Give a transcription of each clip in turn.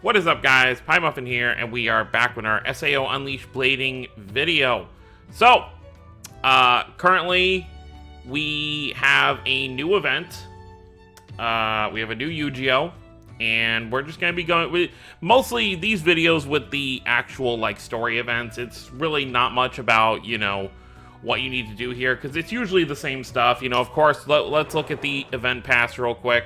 What is up, guys? Pie Muffin here, and we are back with our SAO Unleashed Blading video. So, currently, we have a new event. We have a new Eugeo, and we're just going to be going with mostly these videos with the actual, like, story events. It's really not much about, you know, what you need to do here, because it's usually the same stuff. You know, of course, let's look at the event pass real quick.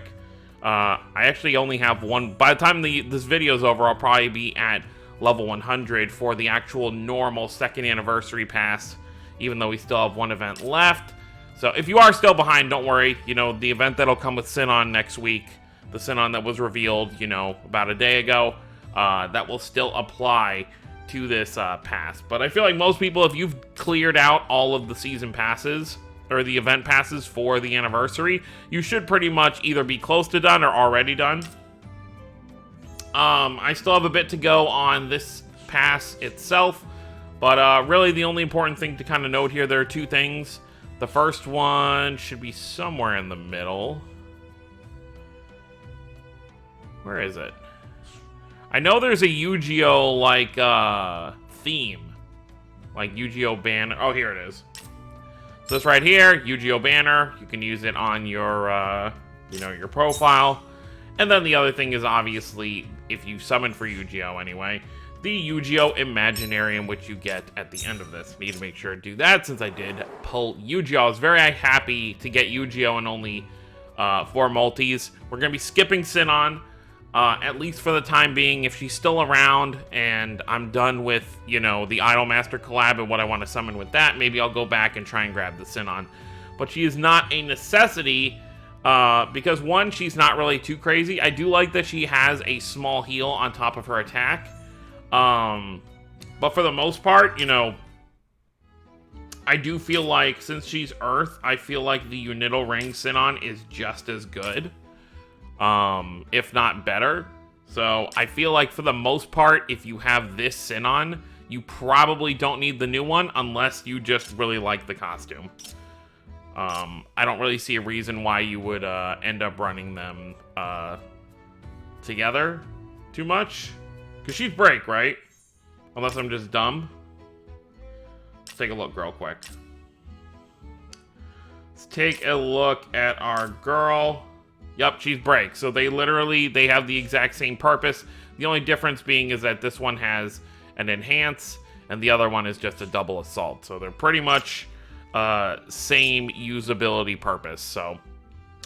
I actually only have one. By the time this video is over, I'll probably be at level 100 for the actual normal second anniversary pass, even though we still have one event left. So if you are still behind, don't worry. You know, the event that'll come with SINON next week, the SINON that was revealed, you know, about a day ago, that will still apply to this pass. But I feel like most people, if you've cleared out all of the season passes, or the event passes for the anniversary, you should pretty much either be close to done or already done. I still have a bit to go on this pass itself, but really the only important thing to kind of note here, there are two things. The first one should be somewhere in the middle. Where is it? I know there's a Eugeo, like, theme. Like Eugeo Banner. Oh, here it is. So this right here, Eugeo Banner, you can use it on your, you know, your profile. And then the other thing is, obviously, if you summon for Eugeo anyway, the Eugeo Imaginarium, which you get at the end of this. Need to make sure to do that since I did pull Eugeo. I was very happy to get Eugeo in only 4 multis. We're going to be skipping SINON. At least for the time being. If she's still around and I'm done with, you know, the Idolmaster collab and what I want to summon with that, maybe I'll go back and try and grab the SINON. But she is not a necessity, because one, she's not really too crazy. I do like that she has a small heal on top of her attack. But for the most part, you know, I do feel like, since she's Earth, I feel like the Untitled Ring SINON is just as good. If not better. So I feel like for the most part, if you have this SINON, you probably don't need the new one unless you just really like the costume. I don't really see a reason why you would end up running them together too much. Because she's break, right? Unless I'm just dumb. Let's take a look real quick. Let's take a look at our girl. Yep, she's break. So they have the exact same purpose. The only difference being is that this one has an enhance and the other one is just a double assault. So they're pretty much same usability purpose. So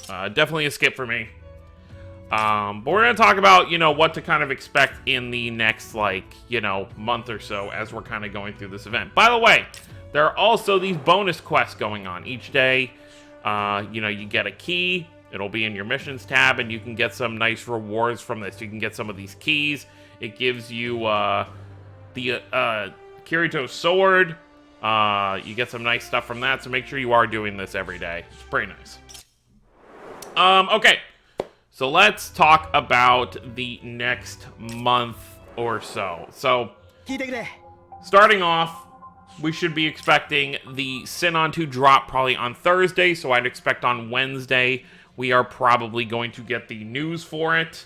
definitely a skip for me. But we're going to talk about, you know, what to kind of expect in the next, like, you know, month or so as we're kind of going through this event. By the way, there are also these bonus quests going on each day. You know, you get a key. It'll be in your missions tab, and you can get some nice rewards from this. You can get some of these keys. It gives you the KIRITO sword. You get some nice stuff from that, so make sure you are doing this every day. It's pretty nice. Okay, so let's talk about the next month or so. So, starting off, we should be expecting the SINON to drop probably on Thursday, so I'd expect on Wednesday we are probably going to get the news for it.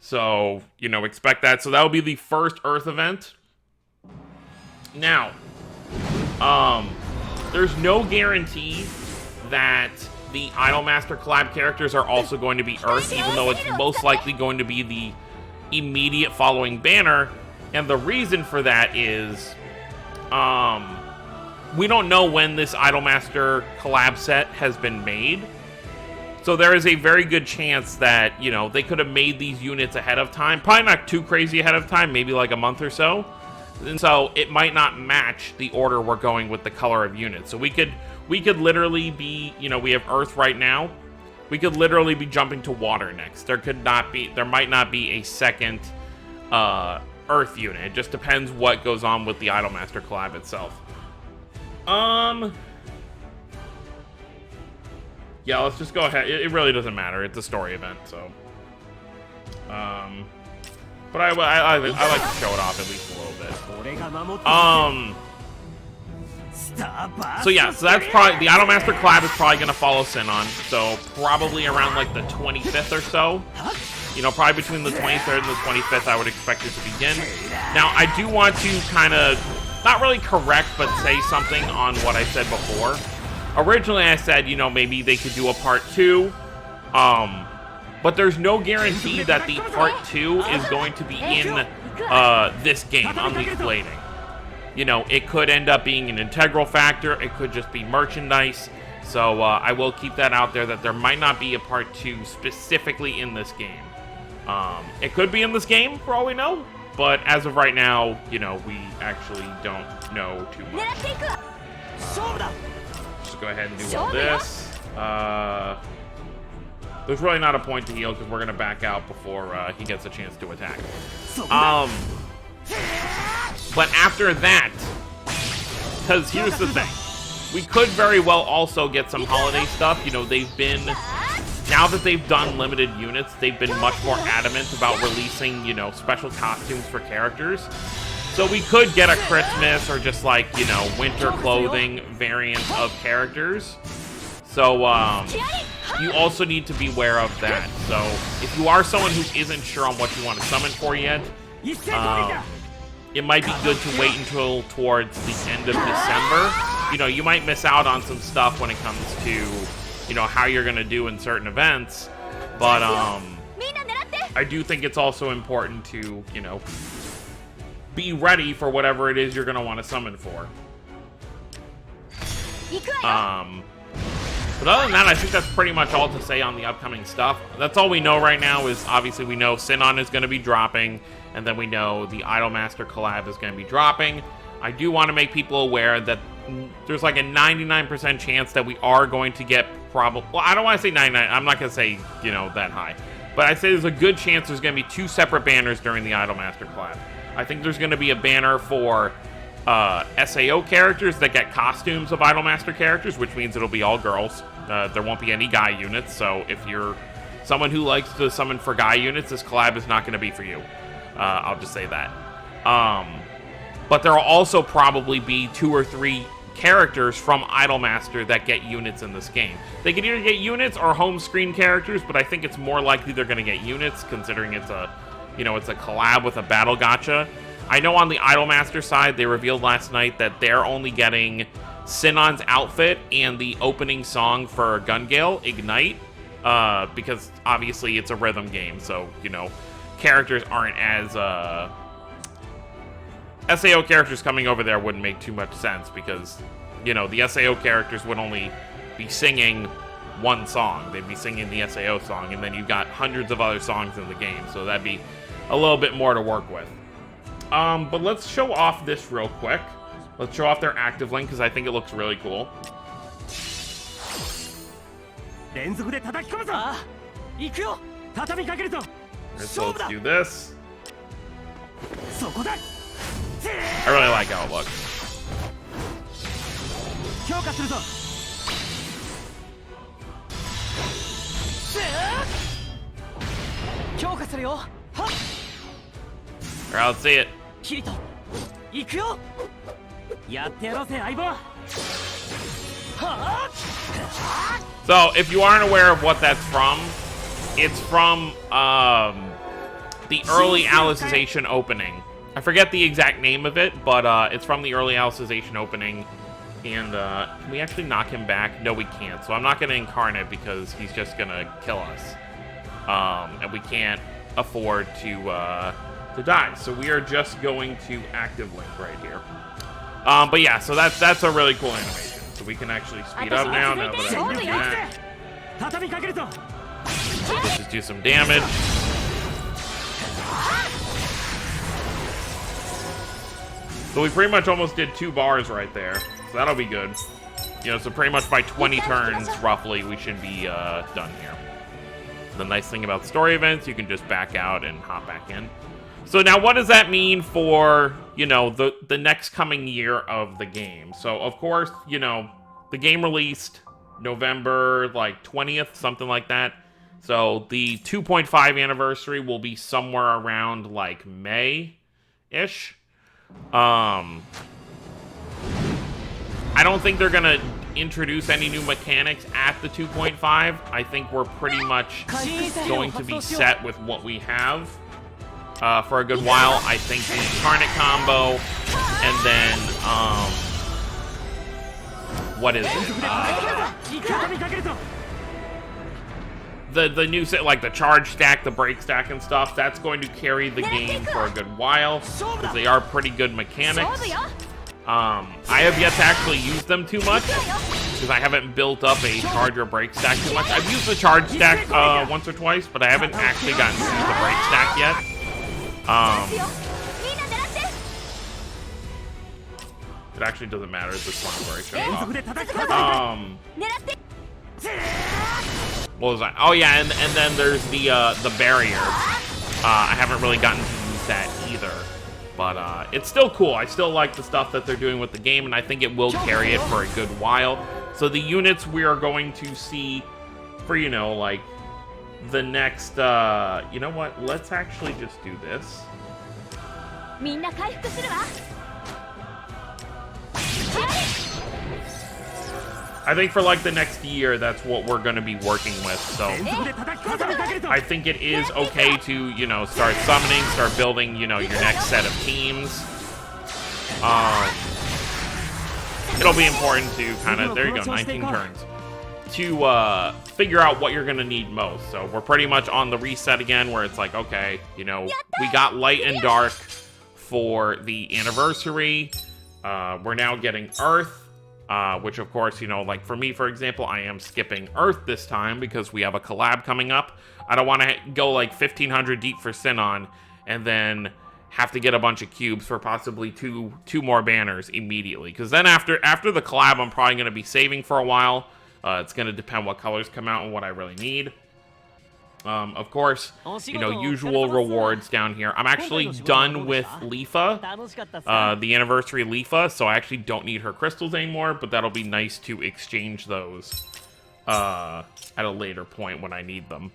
So, you know, expect that. So that will be the first Earth event. Now, there's no guarantee that the Idolmaster collab characters are also going to be Earth, even though it's most likely going to be the immediate following banner. And the reason for that is, we don't know when this Idolmaster collab set has been made. So there is a very good chance that, you know, they could have made these units ahead of time. Probably not too crazy ahead of time, maybe like a month or so. And so it might not match the order we're going with the color of units. So we could literally be, you know, we have Earth right now. We could literally be jumping to water next. There might not be a second Earth unit. It just depends what goes on with the Idolmaster collab itself. Yeah, let's just go ahead. It really doesn't matter. It's a story event, so. But I like to show it off at least a little bit. So yeah, so that's probably, the Idolmaster collab is probably going to follow SINON, so probably around like the 25th or so. You know, probably between the 23rd and the 25th, I would expect it to begin. Now, I do want to kind of, not really correct, but say something on what I said before. Originally, I said, you know, maybe they could do a part 2. But there's no guarantee that the part 2 is going to be in this game, Unleashed Blading. You know, it could end up being an integral factor. It could just be merchandise. So I will keep that out there, that there might not be a part 2 specifically in this game. It could be in this game, for all we know. But as of right now, you know, we actually don't know too much. Just go ahead and do all this. There's really not a point to heal, because we're going to back out before he gets a chance to attack. But after that, because here's the thing. We could very well also get some holiday stuff. You know, they've been, now that they've done limited units, they've been much more adamant about releasing, you know, special costumes for characters. So we could get a Christmas or just like, you know, winter clothing variant of characters. So, you also need to be aware of that. So, if you are someone who isn't sure on what you want to summon for yet, it might be good to wait until towards the end of December. You know, you might miss out on some stuff when it comes to, you know, how you're going to do in certain events. But, I do think it's also important to, you know, be ready for whatever it is you're going to want to summon for. But other than that, I think that's pretty much all to say on the upcoming stuff. That's all we know right now is, obviously, we know SINON is going to be dropping, and then we know the Idolmaster collab is going to be dropping. I do want to make people aware that there's like a 99% chance that we are going to get well, I don't want to say 99, I'm not going to say, you know, that high. But I say there's a good chance there's going to be 2 separate banners during the Idolmaster collab. I think there's going to be a banner for SAO characters that get costumes of Idolmaster characters, which means it'll be all girls. There won't be any guy units, so if you're someone who likes to summon for guy units, this collab is not going to be for you. I'll just say that. But there will also probably be 2 or 3 characters from Idolmaster that get units in this game. They can either get units or home screen characters, but I think it's more likely they're going to get units, considering it's a, you know, it's a collab with a battle gacha. I know on the Idolmaster side, they revealed last night that they're only getting SINON's outfit and the opening song for Gun Gale, Ignite, because obviously it's a rhythm game, so, you know, characters aren't as, SAO characters coming over there wouldn't make too much sense, because, you know, the SAO characters would only be singing one song. They'd be singing the SAO song, and then you've got hundreds of other songs in the game, so that'd be a little bit more to work with. But let's show off this real quick. Let's show off their active link, because I think it looks really cool. So let's do this. I really like how it looks. Alright, let's see it. So, if you aren't aware of what that's from, it's from the early Alicization opening. I forget the exact name of it, but it's from the early Alicization opening. And can we actually knock him back? No, we can't. So I'm not going to incarnate because he's just going to kill us. And we can't afford to die. So we are just going to active link right here. But yeah, so that's a really cool animation. So we can actually speed up now that I'm doing that. Let's just do some damage. So we pretty much almost did 2 bars right there. So that'll be good. You know, so pretty much by 20 turns, roughly, we should be done here. The nice thing about story events, you can just back out and hop back in. So now what does that mean for, you know, the next coming year of the game? So, of course, you know, the game released November, like, 20th, something like that. So the 2.5 anniversary will be somewhere around, like, May-ish. I don't think they're gonna introduce any new mechanics at the 2.5, I think we're pretty much going to be set with what we have for a good while. I think the Incarnate combo, and then, what is it? The new set, like the charge stack, the break stack and stuff, that's going to carry the game for a good while, because they are pretty good mechanics. I have yet to actually use them too much, because I haven't built up a charge or break stack too much. I've used the charge stack once or twice, but I haven't actually gotten to use the break stack yet. It actually doesn't matter at this point where I show it off. What was that? Oh yeah, and then there's the barrier. I haven't really gotten to use that either, but it's still cool. I still like the stuff that they're doing with the game, and I think it will carry it for a good while. So the units we are going to see for, you know, like the next, you know what? Let's actually just do this. I think for like the next year, that's what we're going to be working with. So I think it is okay to, you know, start summoning, start building, you know, your next set of teams. It'll be important to kind of, there you go, 19 turns, to figure out what you're going to need most. So we're pretty much on the reset again, where it's like, okay, you know, we got light and dark for the anniversary. We're now getting Earth. Which, of course, you know, like for me, for example, I am skipping Earth this time because we have a collab coming up. I don't want to go like 1,500 deep for SINON and then have to get a bunch of cubes for possibly two more banners immediately. Because then after the collab, I'm probably going to be saving for a while. It's going to depend what colors come out and what I really need. Of course, you know, usual rewards down here. I'm actually done with Leafa, the anniversary Leafa, so I actually don't need her crystals anymore, but that'll be nice to exchange those at a later point when I need them.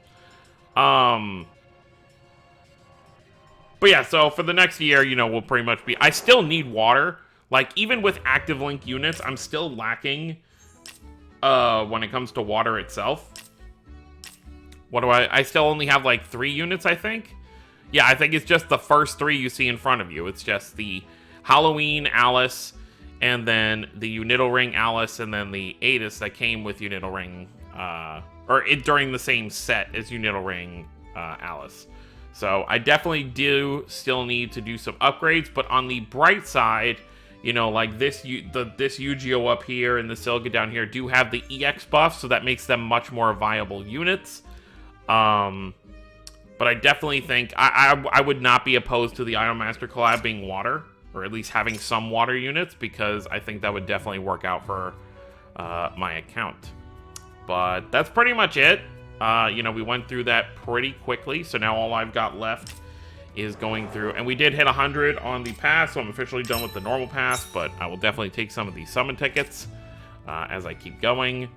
But yeah, so for the next year, you know, we'll pretty much be... I still need water. Like, even with active link units, I'm still lacking when it comes to water itself. What do I still only have like 3 units, I think? Yeah, I think it's just the first 3 you see in front of you. It's just the Halloween Alice, and then the Unital Ring Alice, and then the Atis that came with Unital Ring, during the same set as Unital Ring Alice. So I definitely do still need to do some upgrades, but on the bright side, you know, like this Eugeo up here and the Silga down here do have the EX buff, so that makes them much more viable units. But I definitely think I would not be opposed to the Iron Master collab being water, or at least having some water units, because I think that would definitely work out for my account. But that's pretty much it. You know, we went through that pretty quickly, so now all I've got left is going through, and we did hit 100 on the pass, so I'm officially done with the normal pass, but I will definitely take some of these summon tickets as I keep going.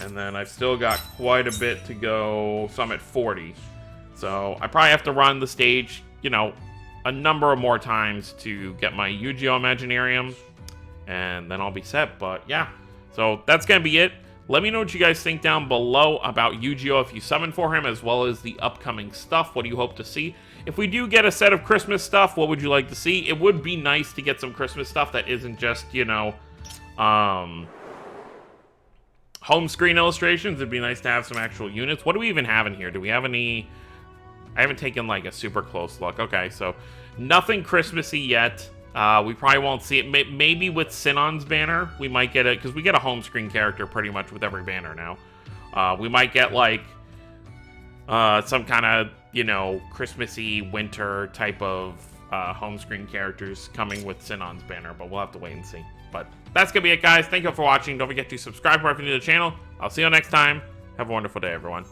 And then I've still got quite a bit to go, so I'm at 40. So I probably have to run the stage, you know, a number of more times to get my Eugeo Imaginarium, and then I'll be set. But yeah, so that's going to be it. Let me know what you guys think down below about Eugeo if you summon for him, as well as the upcoming stuff. What do you hope to see? If we do get a set of Christmas stuff, what would you like to see? It would be nice to get some Christmas stuff that isn't just, you know, home screen illustrations. It'd be nice to have some actual units. What do we even have in here? Do we have any... I haven't taken like a super close look. Okay, so nothing Christmassy yet. We probably won't see it. Maybe with SINON's banner, we might get it, because we get a home screen character pretty much with every banner now. We might get like some kind of, you know, Christmassy winter type of home screen characters coming with SINON's banner, but we'll have to wait and see. But that's going to be it, guys. Thank you for watching. Don't forget to subscribe if you're new to the channel. I'll see you next time. Have a wonderful day, everyone.